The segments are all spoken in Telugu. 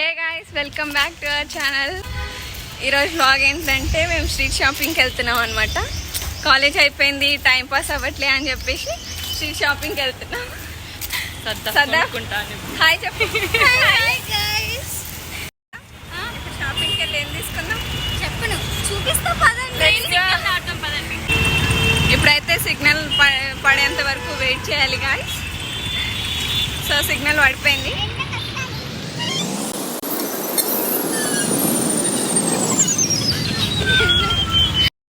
Hey guys, welcome back to our channel. ఈరోజు వ్లాగ్ ఏంటంటే మేము స్ట్రీట్ షాపింగ్కి వెళ్తున్నాం అనమాట. కాలేజ్ అయిపోయింది, టైం పాస్ అవ్వట్లే అని చెప్పేసి స్ట్రీట్ షాపింగ్కి వెళ్తున్నాం. హాయ్ చెప్పు. ఇప్పుడు షాపింగ్కి వెళ్ళి ఏం తీసుకున్నాం చెప్పను, చూపిస్తా పదండి. ఇప్పుడైతే సిగ్నల్ పడేంత వరకు వెయిట్ చేయాలి గాయ్స్. సో సిగ్నల్ పడిపోయింది.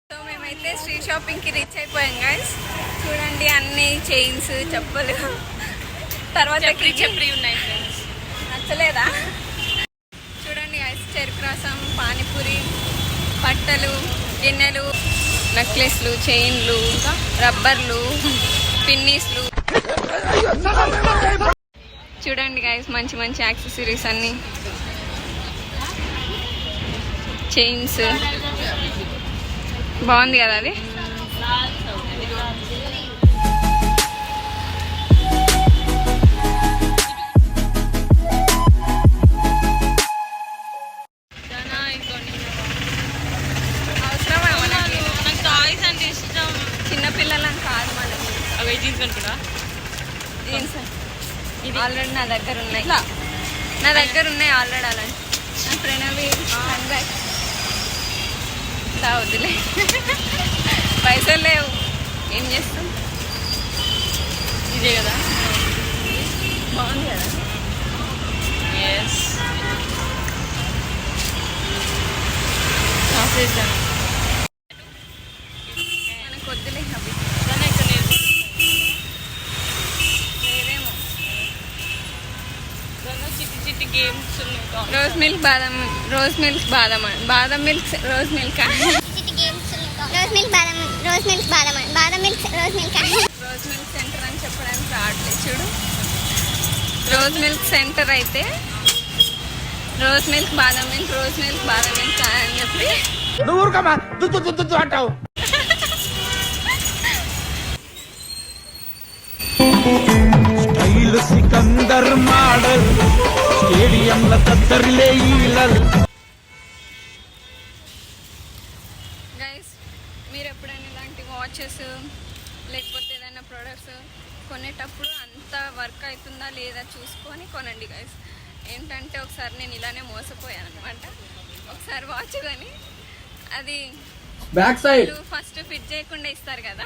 సో మేమైతే స్ట్రీట్ షాపింగ్కి రీచ్ అయిపోయాం గాయ్స్. చూడండి, అన్ని చైన్స్, చెప్పులు, తర్వాత చెప్పరి ఉన్నాయి. నచ్చలేదా? చూడండి గాయ్స్, చెరుకు రసం, పానీపూరి, బట్టలు, గిన్నెలు, నెక్లెస్లు, చైన్లు, రబ్బర్లు, పిన్నీస్లు. చూడండి గైస్, మంచి మంచి యాక్సెసరీస్ అన్ని, చైన్స్. బాగుంది కదా అది. అవసరమా మనకి? నాకు టాయ్స్ అంటే ఇష్టం. చిన్నపిల్లలని కాదు మనకి. అవే జీన్స్ అనుకున్నా. జీన్స్ ఆల్రెడీ నా దగ్గర ఉన్నాయి. ఆల్రెడీ అలాంటి. నా ప్రణవి హ్యాండ్ బ్యాగ్ వద్దులే. పైసలు లేవు, ఏం చేస్తాం. ఇదే కదా, బాగుంది కదా. ఎస్ మనకు వద్దులే అవి. లేదేమో. చిట్టి చిట్టి గేమ్స్ ఉన్నాయి. Rose milk badam, rose milk badam, badam milk rose milk, rose milk badam milk rose milk. Rose milk center అని చెప్పడానికి రావట్లేదు. చూడు, రోజ్ మిల్క్ సెంటర్ అయితే rose milk badam milk, rose milk badam milk అని చెప్పి అంటావు. స్టైల్ సికందర్ మోడల్ స్టేడియంల తద్దరిలే ఈలల్. గైస్, మీరు ఎప్పుడైనా ఇలాంటి వాచెస్ లేకపోతే ఏదైనా ప్రోడక్ట్స్ కొనేటప్పుడు అంత వర్క్ అవుతుందా లేదా చూసుకొని కొనండి గైస్. ఏంటంటే ఒకసారి నేను ఇలానే మోసపోయాను అనమాట. ఒకసారి వాచ్ కొని అది బ్యాక్ సైడ్ ఫస్ట్ ఫిట్ చేయకుండా ఇస్తారు కదా,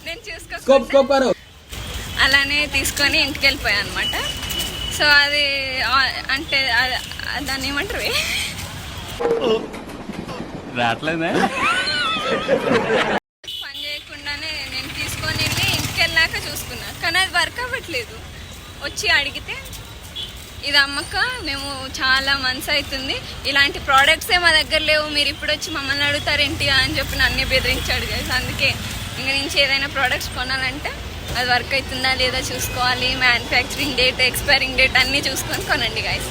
నేను చూసుకో అలానే తీసుకొని ఇంటికి వెళ్ళిపోయాను అనమాట. సో అది అంటే దాన్ని ఏమంటారు, పని చేయకుండానే నేను తీసుకొని వెళ్ళి ఇంటికి వెళ్ళాక చూసుకున్నా. కానీ అది వర్క్ అవ్వట్లేదు. వచ్చి అడిగితే ఇది అమ్మక, మేము చాలా మంత్స్ అవుతుంది, ఇలాంటి ప్రోడక్ట్సే మా దగ్గర లేవు, మీరు ఇప్పుడు వచ్చి మమ్మల్ని అడుగుతారేంటి అని చెప్పి నన్నే బెదిరించాడు గైస్. అందుకే ఇంక నుంచి ఏదైనా ప్రోడక్ట్స్ కొనాలంటే అది వర్క్ అవుతుందా లేదా చూసుకోవాలి. మ్యానుఫ్యాక్చరింగ్ డేట్, ఎక్స్పైరింగ్ డేట్ అన్నీ చూసుకొని కొనండి guys.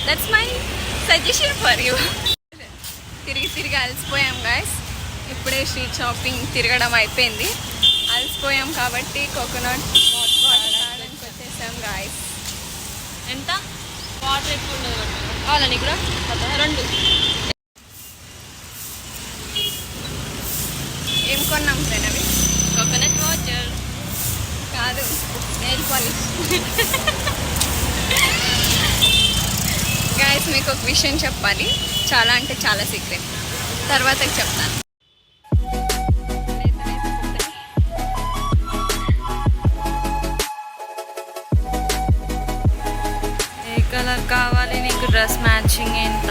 That's my suggestion for you. తిరిగి అలసిపోయాం గైస్. ఇప్పుడే స్ట్రీట్ షాపింగ్ తిరగడం అయిపోయింది. అలసిపోయాం కాబట్టి కోకోనట్ వాటర్ తాగడానికి వచ్చేసాం గైస్. ఎంత వాటర్ ఎక్కువ ఉండదు కావాలా నీకు కూడా? 2 ఏం కొన్నాం ప్రణవి? కోకోనట్ వాటర్ కాదు, నెయిల్ పాలిష్. గైస్, మీకు ఒక విషయం చెప్పాలి, చాలా అంటే చాలా సీక్రెట్, తర్వాత చెప్తాను. ఏ కలర్ కావాలి నీకు? డ్రెస్ మ్యాచింగ్ ఎంత?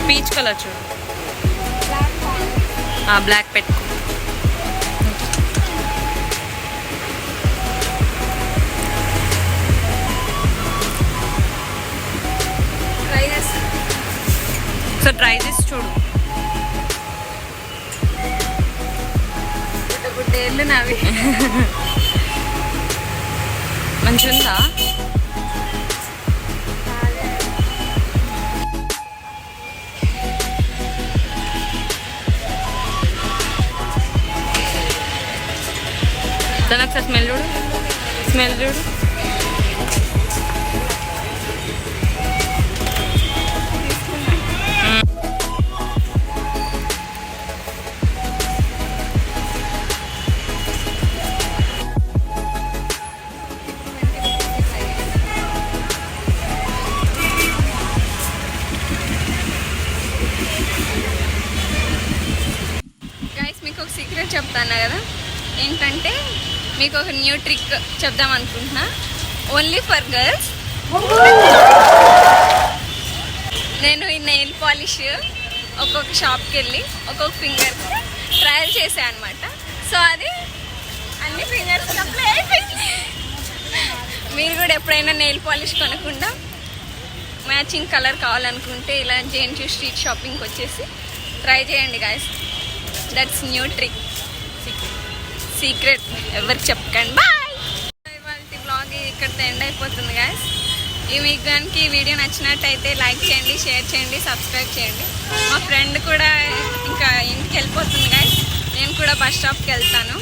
పీచ్ కలర్ చూడు. బ్లాక్ పెట్టుకో. సో ట్రై చేసి చూడు. గుడ్డేళ్ళు నావి. మంచిగా ఉందా? దాని ఒకసారి స్మెల్ చూడు, స్మెల్ చూడు. గైస్ మీకు ఒక సీక్రెట్ చెప్తాను కదా, ఏంటంటే మీకు ఒక న్యూ ట్రిక్ చెప్దాం అనుకుంటున్నా. Only for girls. నేను ఈ నెయిల్ పాలిష్ ఒక్కొక్క షాప్కి వెళ్ళి ఒక్కొక్క ఫింగర్ ట్రయల్ చేసాను అనమాట. సో అది అన్ని ఫింగర్స్ అప్లై అయిపోయింది. మీరు కూడా ఎప్పుడైనా నెయిల్ పాలిష్ కొనకుండా మ్యాచింగ్ కలర్ కావాలనుకుంటే ఇలా జేఎన్టీ స్ట్రీట్ షాపింగ్కి వచ్చేసి ట్రై చేయండి guys. That's new trick, secret ఎవరికి చెప్పకండి. బాయ్. ఇవాళ బ్లాగ్ ఇక్కడితో ఎండ్ అయిపోతుంది గాయస్. మీకు కనుక ఈ వీడియో నచ్చినట్టయితే లైక్ చేయండి, షేర్ చేయండి, సబ్స్క్రైబ్ చేయండి. మా ఫ్రెండ్ కూడా ఇంకా ఇంటికి వెళ్ళిపోతుంది గాయస్. నేను కూడా బస్ స్టాప్కి వెళ్తాను.